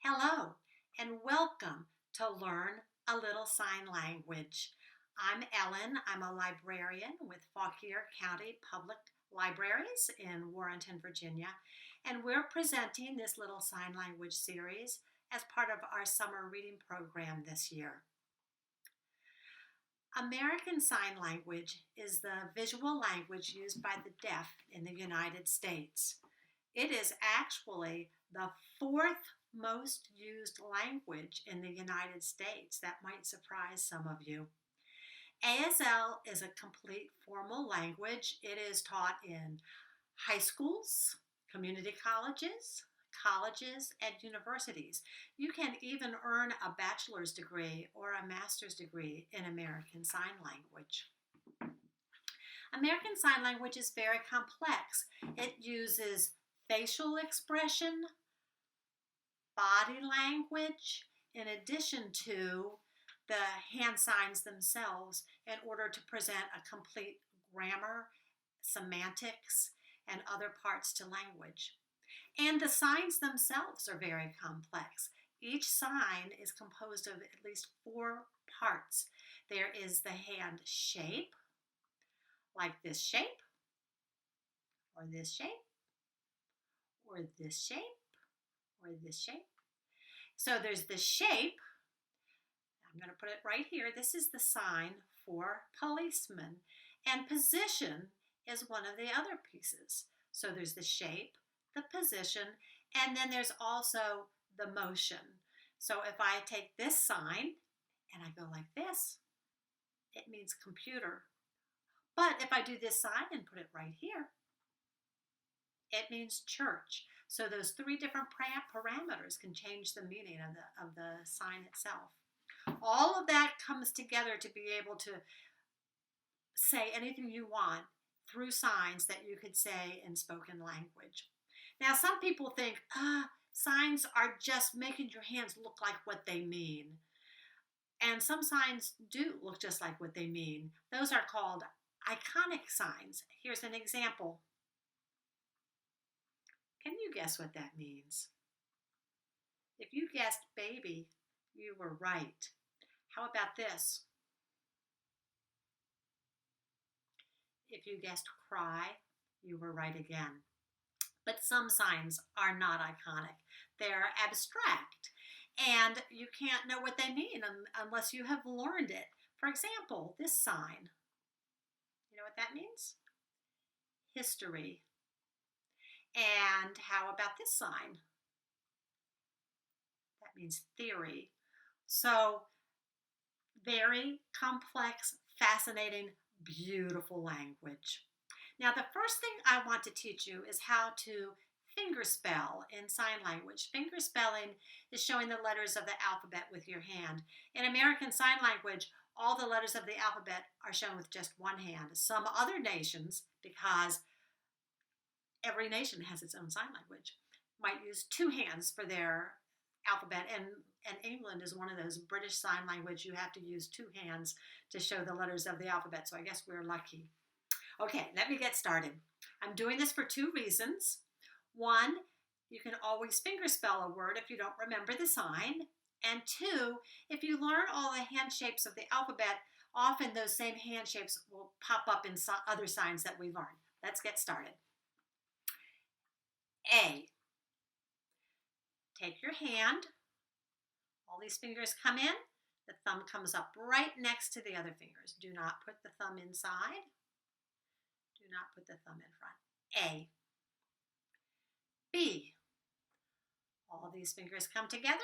Hello and welcome to Learn a Little Sign Language. I'm Ellen. I'm a librarian with Fauquier County Public Libraries in Warrenton, Virginia, and we're presenting this little sign language series as part of our summer reading program this year. American Sign Language is the visual language used by the deaf in the United States. It is actually the fourth most used language in the United States. That might surprise some of you. ASL is a complete formal language. It is taught in high schools, community colleges, and universities. You can even earn a bachelor's degree or a master's degree in American Sign Language. American Sign Language is very complex. It uses facial expression, body language, in addition to the hand signs themselves in order to present a complete grammar, semantics, and other parts to language. And the signs themselves are very complex. Each sign is composed of at least 4 parts. There is the hand shape, like this shape, or this shape, or this shape, or this shape. So there's the shape. I'm going to put it right here. This is the sign for policeman. And position is one of the other pieces. So there's the shape, the position, and then there's also the motion. So if I take this sign and I go like this, it means computer. But if I do this sign and put it right here, it means church. So those 3 different parameters can change the meaning of the sign itself. All of that comes together to be able to say anything you want through signs that you could say in spoken language. Now, some people think, signs are just making your hands look like what they mean. And some signs do look just like what they mean. Those are called iconic signs. Here's an example. Can you guess what that means? If you guessed baby, you were right. How about this? If you guessed cry, you were right again. But some signs are not iconic. They're abstract, and you can't know what they mean unless you have learned it. For example, this sign. You know what that means? History. And how about this sign? That means theory. So, very complex, fascinating, beautiful language. Now, the first thing I want to teach you is how to fingerspell in sign language. Fingerspelling is showing the letters of the alphabet with your hand. In American Sign Language, all the letters of the alphabet are shown with just one hand. Some other nations, because every nation has its own sign language, might use 2 hands for their alphabet, and England is one of those. British Sign Language, you have to use 2 hands to show the letters of the alphabet, so I guess we're lucky. Okay, let me get started. I'm doing this for 2 reasons. One, you can always fingerspell a word if you don't remember the sign. And 2, if you learn all the hand shapes of the alphabet, often those same hand shapes will pop up in other signs that we learn. Let's get started. A. Take your hand. All these fingers come in. The thumb comes up right next to the other fingers. Do not put the thumb inside. Do not put the thumb in front. A. B. All these fingers come together.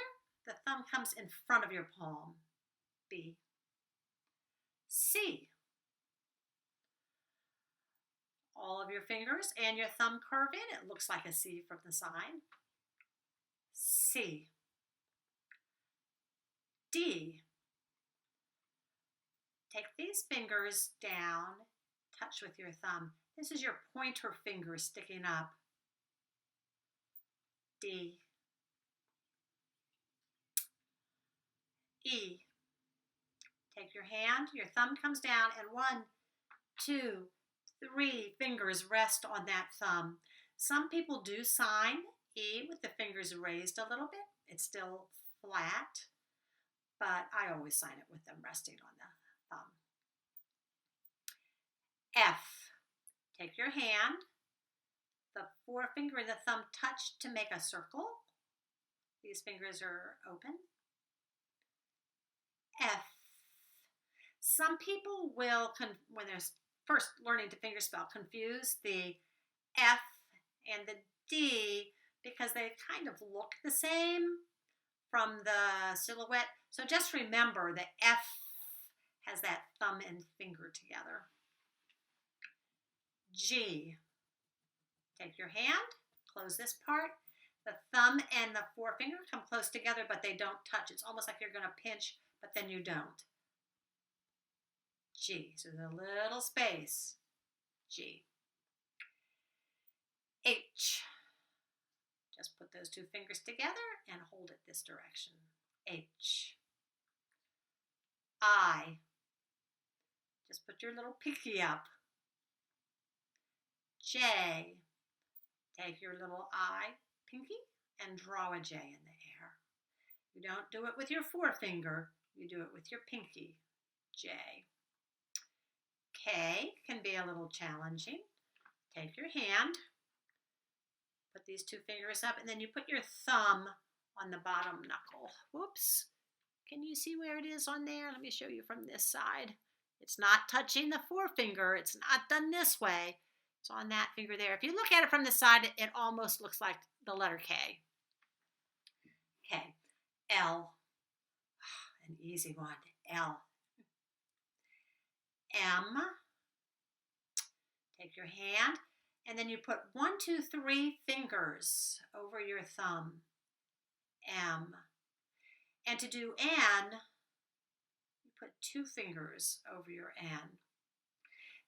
The thumb comes in front of your palm. B. C. All of your fingers and your thumb curve in. It looks like a C from the sign. C. D. Take these fingers down, touch with your thumb. This is your pointer finger sticking up. D. E. Take your hand, your thumb comes down, and 1, 2, 3 fingers rest on that thumb. Some people do sign E with the fingers raised a little bit. It's still flat, but I always sign it with them resting on the thumb. F. Take your hand. The forefinger and the thumb touch to make a circle. These fingers are open. F. Some people will, when they're first learning to fingerspell, confuse the F and the D because they kind of look the same from the silhouette. So just remember the F has that thumb and finger together. G. Take your hand, close this part. The thumb and the forefinger come close together, but they don't touch. It's almost like you're going to pinch, but then you don't. G. So there's a little space. G. H. Just put those two fingers together and hold it this direction. H. I. Just put your little pinky up. J. Take your little I, pinky, and draw a J in the air. You don't do it with your forefinger. You do it with your pinky. J. K can be a little challenging. Take your hand, put these two fingers up, and then you put your thumb on the bottom knuckle. Whoops. Can you see where it is on there? Let me show you from this side. It's not touching the forefinger. It's not done this way. It's on that finger there. If you look at it from the side, it almost looks like the letter K. K. L. An easy one. L. M. Take your hand, and then you put 1, 2, 3 fingers over your thumb. M. And to do N, you put 2 fingers over your N.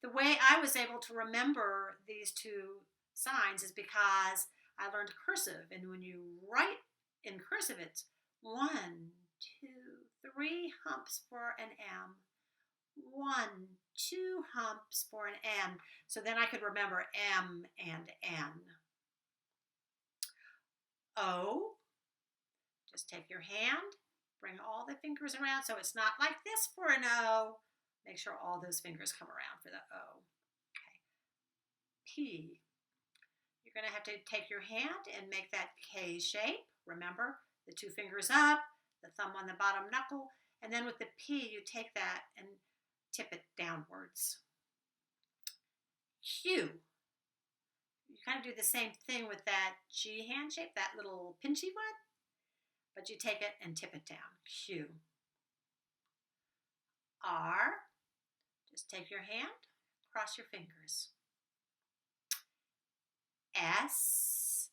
The way I was able to remember these 2 signs is because I learned cursive, and when you write in cursive, it's 1, 2, 3 humps for an M. 1, 2 humps for an N. So then I could remember M and N. O. Just take your hand, bring all the fingers around so it's not like this for an O. Make sure all those fingers come around for the O. Okay. P. You're going to have to take your hand and make that K shape. Remember, the 2 fingers up, the thumb on the bottom knuckle, and then with the P, you take that and tip it downwards. Q. You kind of do the same thing with that G hand shape, that little pinchy one, but you take it and tip it down. Q. R. Just take your hand, cross your fingers. S.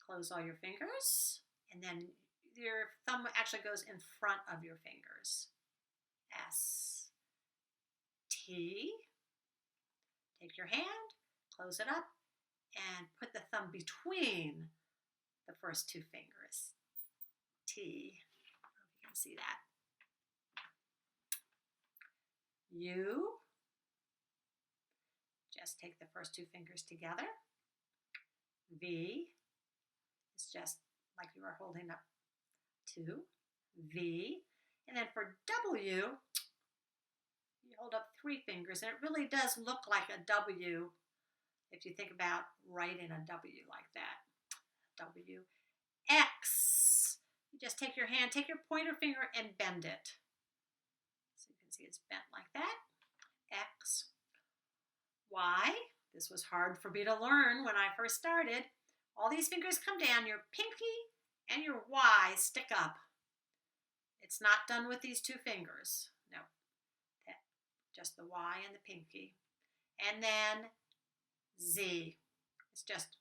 Close all your fingers, and then your thumb actually goes in front of your fingers. S. T. Take your hand, close it up, and put the thumb between the first 2 fingers. T. I hope you can see that. U. Just take the first 2 fingers together. V is just like you are holding up 2. V. And then for W, you hold up 3 fingers, and it really does look like a W if you think about writing a W like that. W. X. You just take your hand, take your pointer finger, and bend it. So you can see it's bent like that. X. Y. This was hard for me to learn when I first started. All these fingers come down. Your pinky and your Y stick up. It's not done with these 2 fingers. No. Just the Y and the pinky. And then Z. It's just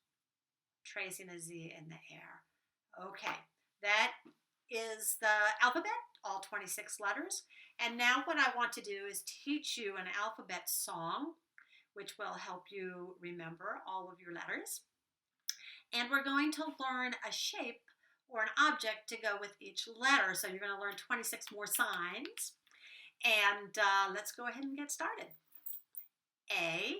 tracing a Z in the air. Okay, that is the alphabet, all 26 letters. And now what I want to do is teach you an alphabet song, which will help you remember all of your letters. And we're going to learn a shape or an object to go with each letter. So you're going to learn 26 more signs. And let's go ahead and get started. A,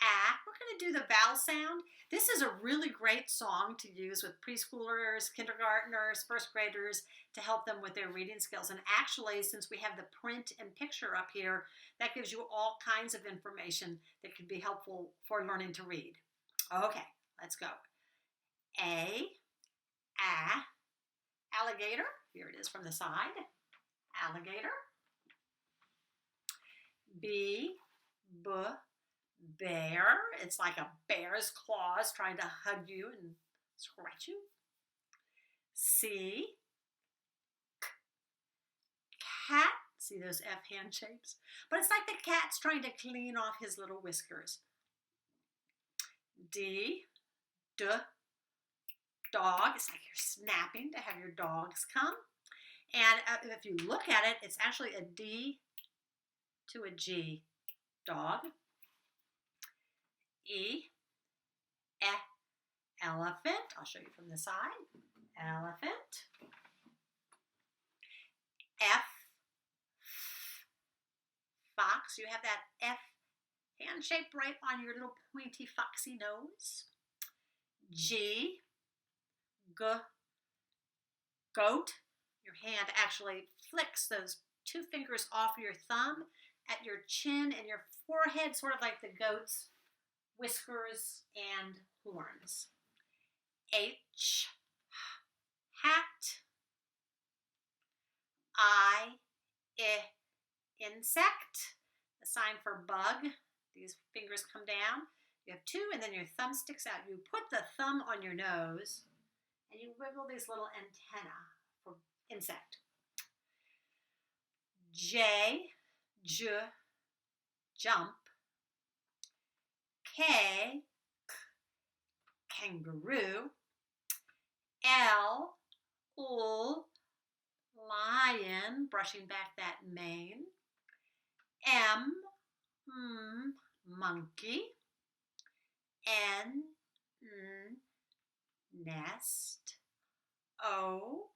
ah. We're going to do the vowel sound. This is a really great song to use with preschoolers, kindergartners, first graders to help them with their reading skills. And actually, since we have the print and picture up here, that gives you all kinds of information that could be helpful for learning to read. Okay, let's go. A, alligator. Here it is from the side. Alligator. B, bear. It's like a bear's claws trying to hug you and scratch you. C, cat. See those F hand shapes? But it's like the cat's trying to clean off his little whiskers. D, dog. It's like you're snapping to have your dogs come. And if you look at it, it's actually a D to a G. Dog. E, elephant. I'll show you from the side. Elephant. F, fox. You have that F hand shape right on your little pointy foxy nose. G, goat. Your hand actually flicks those two fingers off your thumb at your chin and your forehead, sort of like the goat's whiskers and horns. H, hat. I, insect. The sign for bug. These fingers come down. You have two, and then your thumb sticks out. You put the thumb on your nose, and you wiggle these little antennae for insect. J, jump. K, kangaroo. L, lion, brushing back that mane. M, monkey. N, nest. O,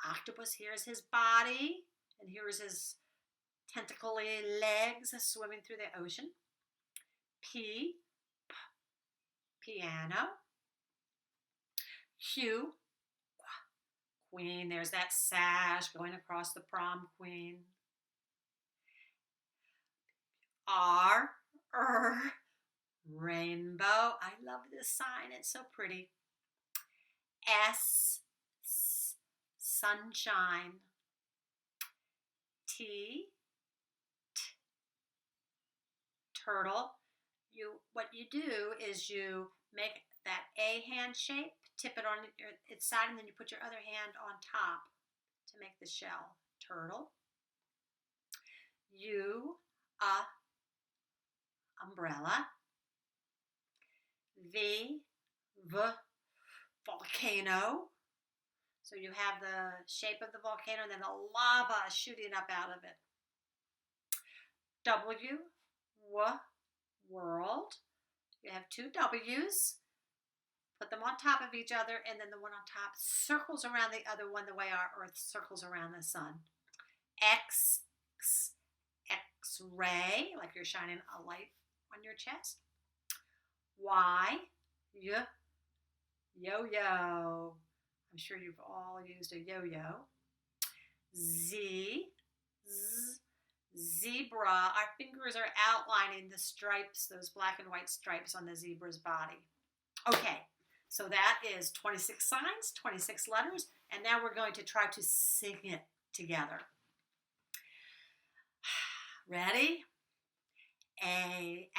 octopus. Here's his body, and here's his tentacly legs swimming through the ocean. P, piano. Q, queen. There's that sash going across the prom queen. R, rainbow. I love this sign. It's so pretty. S, sunshine. T, turtle. What you do is you make that A hand shape, tip it on its side, and then you put your other hand on top to make the shell. Turtle. U, umbrella. V, volcano. So you have the shape of the volcano and then the lava shooting up out of it. W, world. You have two W's. Put them on top of each other, and then the one on top circles around the other one the way our Earth circles around the sun. X, X-ray, like you're shining a light on your chest. Y, yo-yo. I'm sure you've all used a yo-yo. Z, zebra. Our fingers are outlining the stripes, those black and white stripes on the zebra's body. Okay, so that is 26 signs, 26 letters, and now we're going to try to sing it together. Ready? A,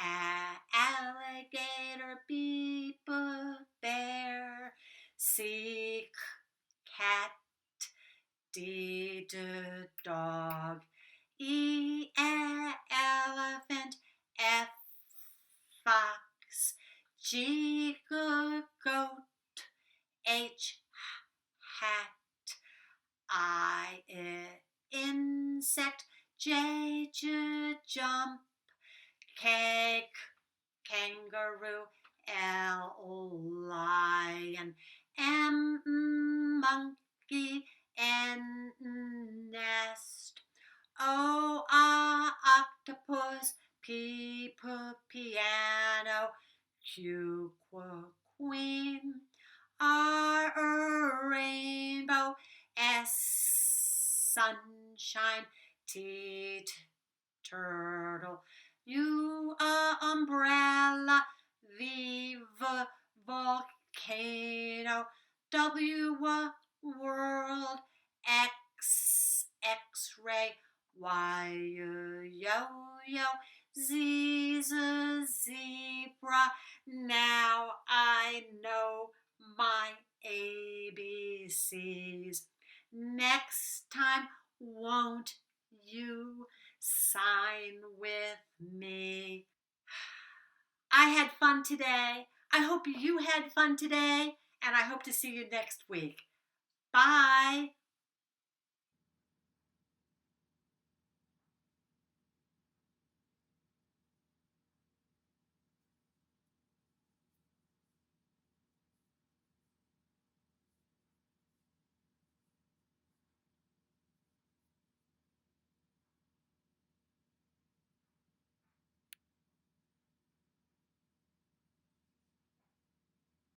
alligator. B, bear. C, cat. D, dog. E, elephant. F, fox. G, goat. H, hat. I, insect. J, jump. K, kangaroo. L, lion. M, monkey. N, nest. O, octopus. P, R, rainbow. S, sunshine. T, turtle. U, umbrella. V, volcano. W, world. X, x-ray. Y, yo-yo. Z, zebra. Now I know my ABCs. Next time, won't you sign with me? I had fun today. I hope you had fun today, and I hope to see you next week. Bye.